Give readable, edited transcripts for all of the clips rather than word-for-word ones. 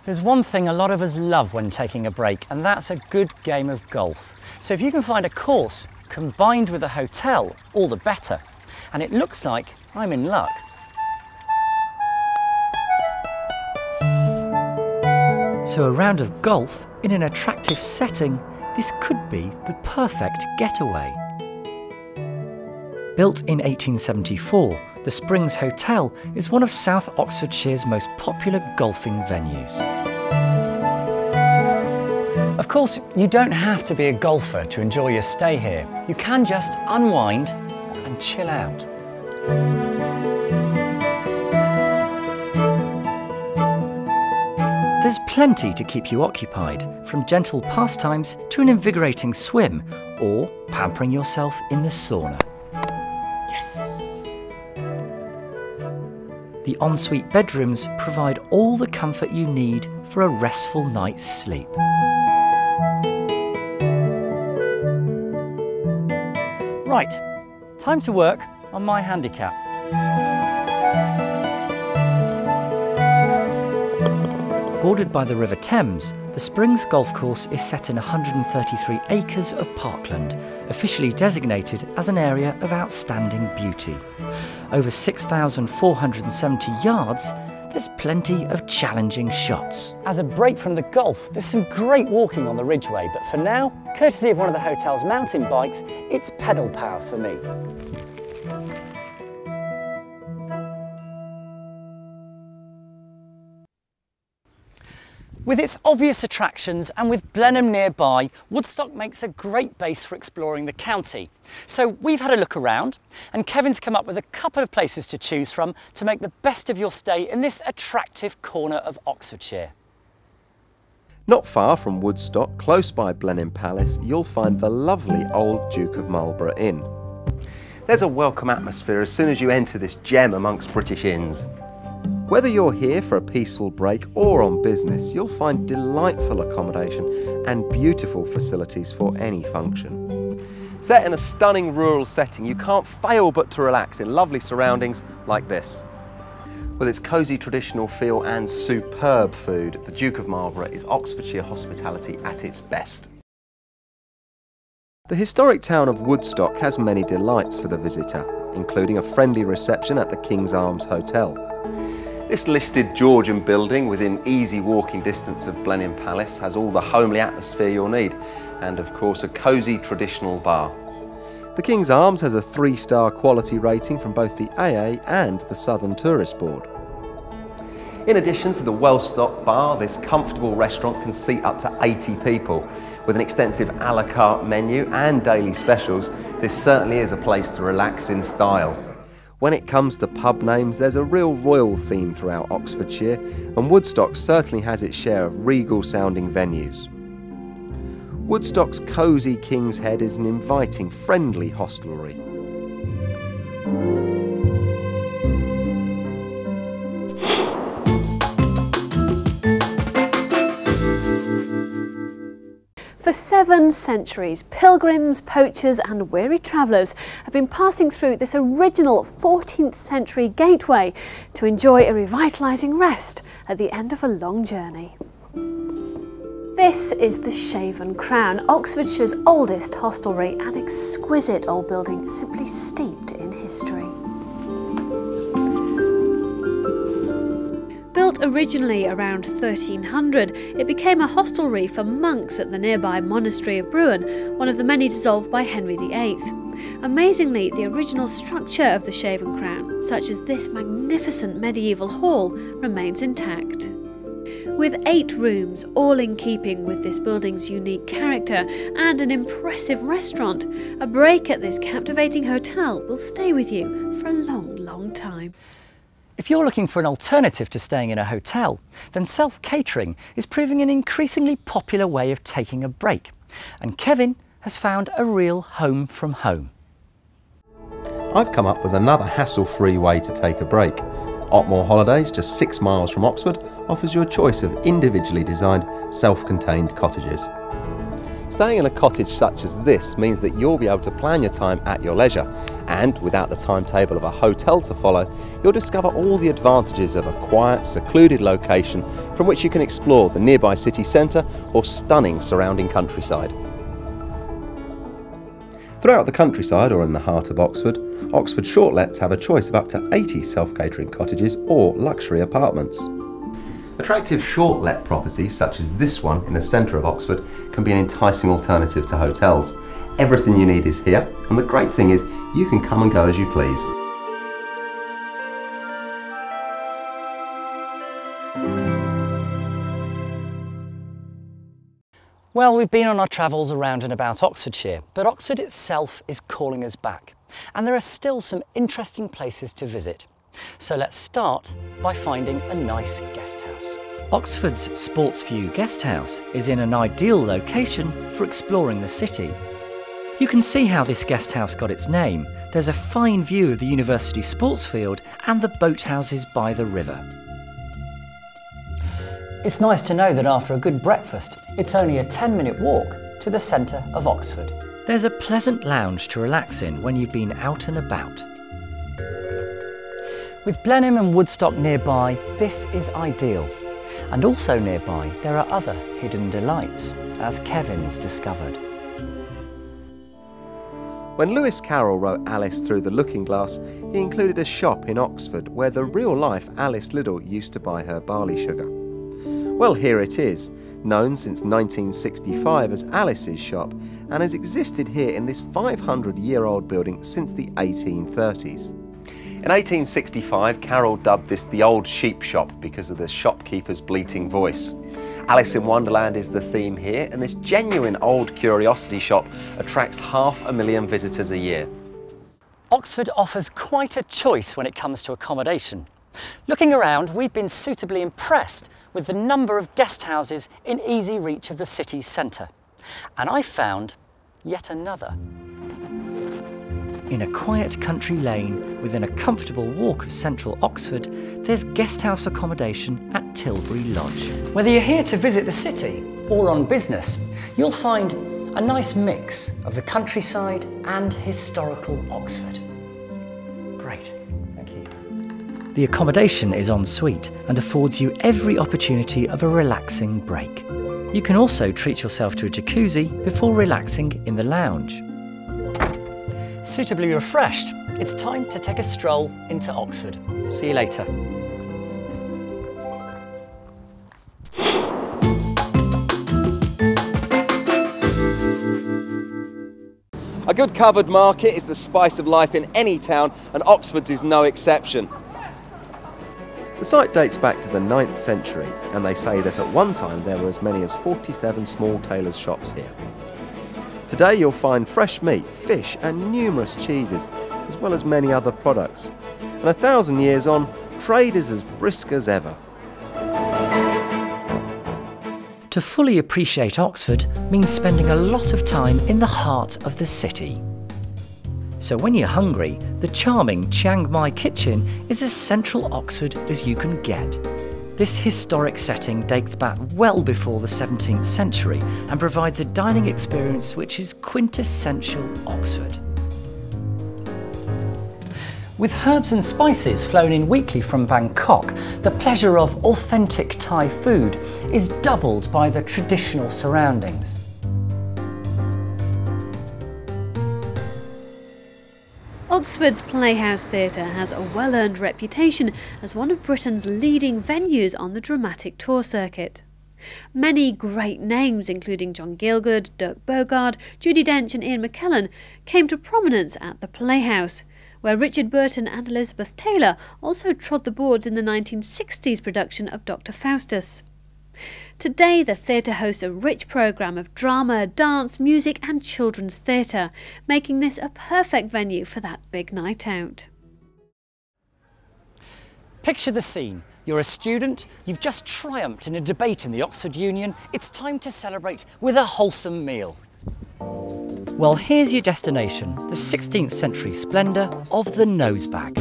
There's one thing a lot of us love when taking a break, and that's a good game of golf. So if you can find a course combined with a hotel, all the better. And it looks like I'm in luck. So a round of golf in an attractive setting, this could be the perfect getaway. Built in 1874, the Springs Hotel is one of South Oxfordshire's most popular golfing venues. Of course, you don't have to be a golfer to enjoy your stay here. You can just unwind and chill out. There's plenty to keep you occupied, from gentle pastimes to an invigorating swim, or pampering yourself in the sauna. The ensuite bedrooms provide all the comfort you need for a restful night's sleep. Right, time to work on my handicap. Bordered by the River Thames, the Springs Golf Course is set in 133 acres of parkland, officially designated as an area of outstanding beauty. Over 6,470 yards, there's plenty of challenging shots. As a break from the golf, there's some great walking on the Ridgeway, but for now, courtesy of one of the hotel's mountain bikes, it's pedal power for me. With its obvious attractions and with Blenheim nearby, Woodstock makes a great base for exploring the county. So we've had a look around, and Kevin's come up with a couple of places to choose from to make the best of your stay in this attractive corner of Oxfordshire. Not far from Woodstock, close by Blenheim Palace, you'll find the lovely old Duke of Marlborough Inn. There's a welcome atmosphere as soon as you enter this gem amongst British inns. Whether you're here for a peaceful break or on business, you'll find delightful accommodation and beautiful facilities for any function. Set in a stunning rural setting, you can't fail but to relax in lovely surroundings like this. With its cosy traditional feel and superb food, the Duke of Marlborough is Oxfordshire hospitality at its best. The historic town of Woodstock has many delights for the visitor, including a friendly reception at the King's Arms Hotel. This listed Georgian building within easy walking distance of Blenheim Palace has all the homely atmosphere you'll need, and of course a cosy traditional bar. The King's Arms has a 3-star quality rating from both the AA and the Southern Tourist Board. In addition to the well-stocked bar, this comfortable restaurant can seat up to 80 people. With an extensive a la carte menu and daily specials, this certainly is a place to relax in style. When it comes to pub names, there's a real royal theme throughout Oxfordshire, and Woodstock certainly has its share of regal-sounding venues. Woodstock's cosy King's Head is an inviting, friendly hostelry. For 7 centuries, pilgrims, poachers and weary travellers have been passing through this original 14th century gateway to enjoy a revitalising rest at the end of a long journey. This is the Shaven Crown, Oxfordshire's oldest hostelry, an exquisite old building simply steeped in history. Built originally around 1300, it became a hostelry for monks at the nearby monastery of Bruin, one of the many dissolved by Henry VIII. Amazingly, the original structure of the Shaven Crown, such as this magnificent medieval hall, remains intact. With 8 rooms, all in keeping with this building's unique character, and an impressive restaurant, a break at this captivating hotel will stay with you for a long, long time. If you're looking for an alternative to staying in a hotel, then self-catering is proving an increasingly popular way of taking a break. And Kevin has found a real home from home. I've come up with another hassle-free way to take a break. Otmore Holidays, just 6 miles from Oxford, offers you a choice of individually designed, self-contained cottages. Staying in a cottage such as this means that you'll be able to plan your time at your leisure, and without the timetable of a hotel to follow, you'll discover all the advantages of a quiet, secluded location from which you can explore the nearby city centre or stunning surrounding countryside. Throughout the countryside or in the heart of Oxford, Oxford shortlets have a choice of up to 80 self-catering cottages or luxury apartments. Attractive short-let properties such as this one in the centre of Oxford can be an enticing alternative to hotels. Everything you need is here, and the great thing is you can come and go as you please. Well, we've been on our travels around and about Oxfordshire, but Oxford itself is calling us back, and there are still some interesting places to visit. So let's start by finding a nice guest house. Oxford's Sportsview Guest House is in an ideal location for exploring the city. You can see how this guest house got its name. There's a fine view of the university sports field and the boathouses by the river. It's nice to know that after a good breakfast, it's only a 10-minute walk to the centre of Oxford. There's a pleasant lounge to relax in when you've been out and about. With Blenheim and Woodstock nearby, this is ideal. And also nearby, there are other hidden delights, as Kevin's discovered. When Lewis Carroll wrote Alice Through the Looking Glass, he included a shop in Oxford where the real-life Alice Liddell used to buy her barley sugar. Well, here it is, known since 1965 as Alice's Shop, and has existed here in this 500-year-old building since the 1830s. In 1865, Carroll dubbed this the Old Sheep Shop because of the shopkeeper's bleating voice. Alice in Wonderland is the theme here, and this genuine old curiosity shop attracts 500,000 visitors a year. Oxford offers quite a choice when it comes to accommodation. Looking around, we've been suitably impressed with the number of guest houses in easy reach of the city centre. And I found yet another. In a quiet country lane within a comfortable walk of central Oxford, there's guest house accommodation at Tilbury Lodge. Whether you're here to visit the city or on business, you'll find a nice mix of the countryside and historical Oxford. Great, thank you. The accommodation is en suite and affords you every opportunity of a relaxing break. You can also treat yourself to a jacuzzi before relaxing in the lounge. Suitably refreshed, it's time to take a stroll into Oxford. See you later. A good covered market is the spice of life in any town, and Oxford's is no exception. The site dates back to the 9th century, and they say that at one time there were as many as 47 small tailors' shops here. Today you'll find fresh meat, fish and numerous cheeses, as well as many other products. And 1,000 years on, trade is as brisk as ever. To fully appreciate Oxford means spending a lot of time in the heart of the city. So when you're hungry, the charming Chiang Mai kitchen is as central Oxford as you can get. This historic setting dates back well before the 17th century and provides a dining experience which is quintessential Oxford. With herbs and spices flown in weekly from Bangkok, the pleasure of authentic Thai food is doubled by the traditional surroundings. Oxford's Playhouse Theatre has a well-earned reputation as one of Britain's leading venues on the dramatic tour circuit. Many great names, including John Gielgud, Dirk Bogarde, Judi Dench and Ian McKellen, came to prominence at the Playhouse, where Richard Burton and Elizabeth Taylor also trod the boards in the 1960s production of Dr. Faustus. Today, the theatre hosts a rich programme of drama, dance, music and children's theatre, making this a perfect venue for that big night out. Picture the scene. You're a student, you've just triumphed in a debate in the Oxford Union, it's time to celebrate with a wholesome meal. Well, here's your destination, the 16th century splendour of the nosebag.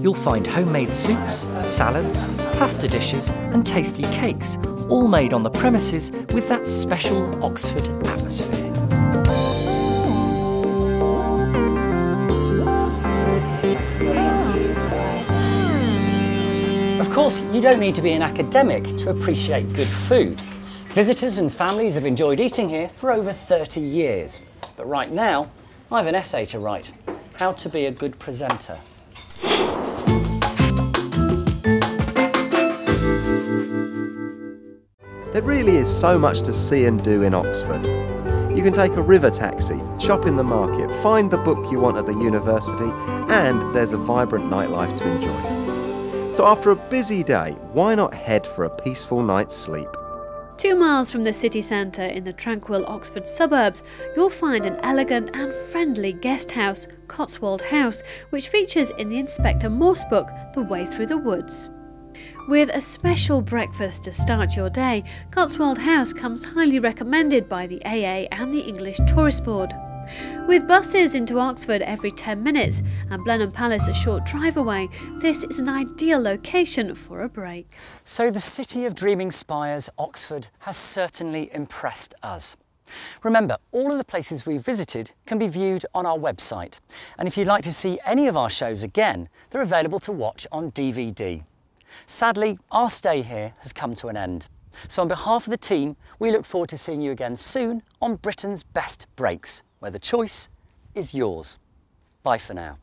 You'll find homemade soups, salads, pasta dishes and tasty cakes, all made on the premises with that special Oxford atmosphere. Of course, you don't need to be an academic to appreciate good food. Visitors and families have enjoyed eating here for over 30 years. But right now, I have an essay to write, How to be a Good Presenter. There really is so much to see and do in Oxford. You can take a river taxi, shop in the market, find the book you want at the university, and there's a vibrant nightlife to enjoy. So after a busy day, why not head for a peaceful night's sleep? 2 miles from the city centre in the tranquil Oxford suburbs, you'll find an elegant and friendly guest house, Cotswold House, which features in the Inspector Morse book, The Way Through the Woods. With a special breakfast to start your day, Cotswold House comes highly recommended by the AA and the English Tourist Board. With buses into Oxford every 10 minutes and Blenheim Palace a short drive away, this is an ideal location for a break. So the city of dreaming spires, Oxford, has certainly impressed us. Remember, all of the places we've visited can be viewed on our website. And if you'd like to see any of our shows again, they're available to watch on DVD. Sadly, our stay here has come to an end. So on behalf of the team, we look forward to seeing you again soon on Britain's Best Breaks, where the choice is yours. Bye for now.